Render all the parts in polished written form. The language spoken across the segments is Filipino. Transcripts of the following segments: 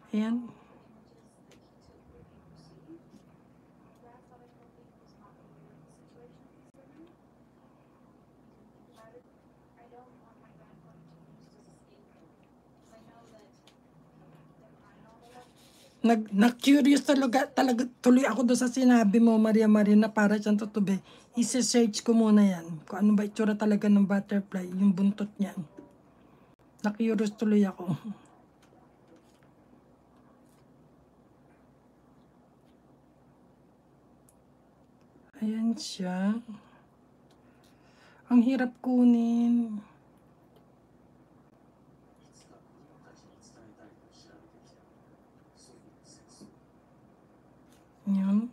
Ayan. Na-curious talaga tuloy ako doon sa sinabi mo, Maria Maria, na para siyang tutubi. I-search ko muna yan. Kung ano ba itsura talaga ng butterfly, yung buntot niya. Na-curious tuloy ako. Ayan siya. Ang hirap kunin. Yan.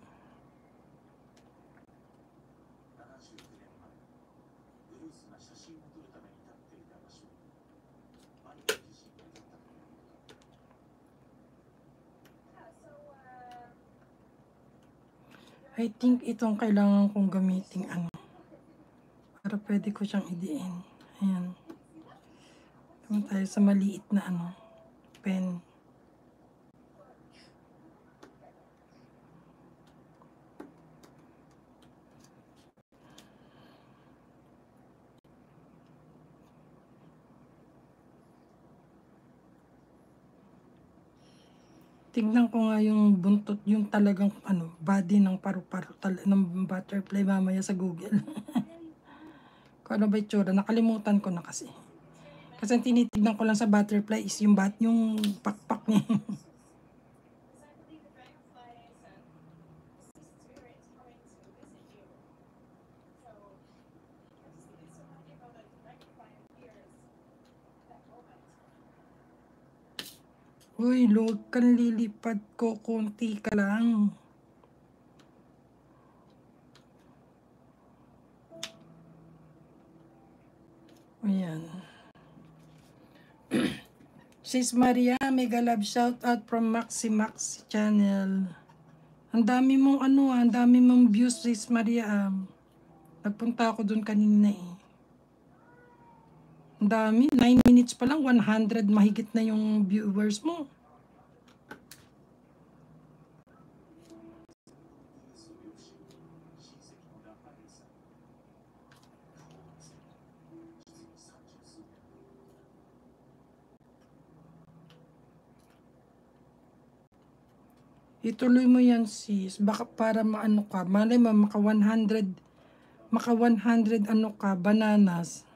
I think itong kailangan kong gamitin ano. Para pwede ko siyang idiin. Ayan. Naman tayo sa maliit na ano, pen. Tignan ko nga yung buntot, yung talagang ano, body ng paru-paro ng butterfly mamaya sa Google. Kung ano ba itsura, nakalimutan ko na kasi. Kasi ang tinitignan ko lang sa butterfly is yung pakpak niya. Uy, luwag kang lilipad ko, konti ka lang. Ayan. Sis Maria, mega love shout out from Maxi Max channel. Ang dami mong ano, ang dami mong views, Sis Maria. Nagpunta ako dun kanina eh. Ang dami, 9 minutes pa lang, 100 mahigit na yung viewers mo. Ituloy mo yan sis, baka para maano ka, malay mo maka 100 ano ka, bananas.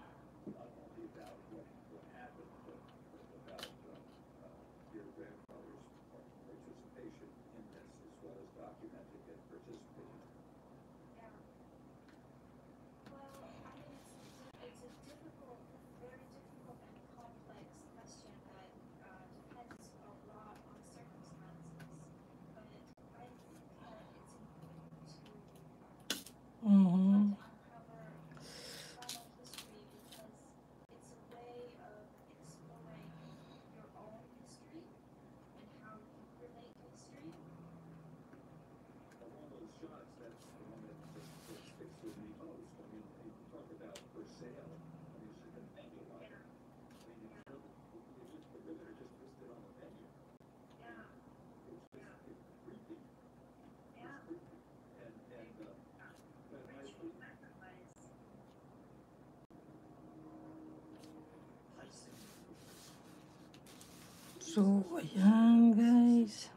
So, ayan guys.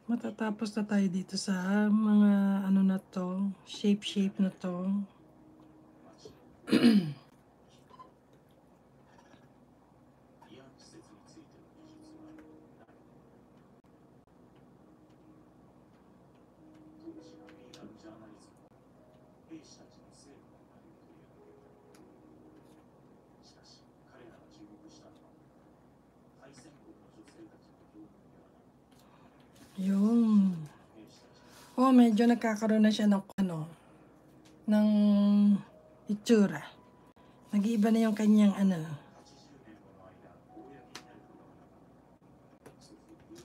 Matatapos na tayo dito sa mga ano na to, shape na to. Yung medyo nagkakaroon na siya ng ano, ng itsura. Nag-iiba na yung kanyang ano.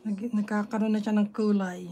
Nagkakaroon na siya ng kulay.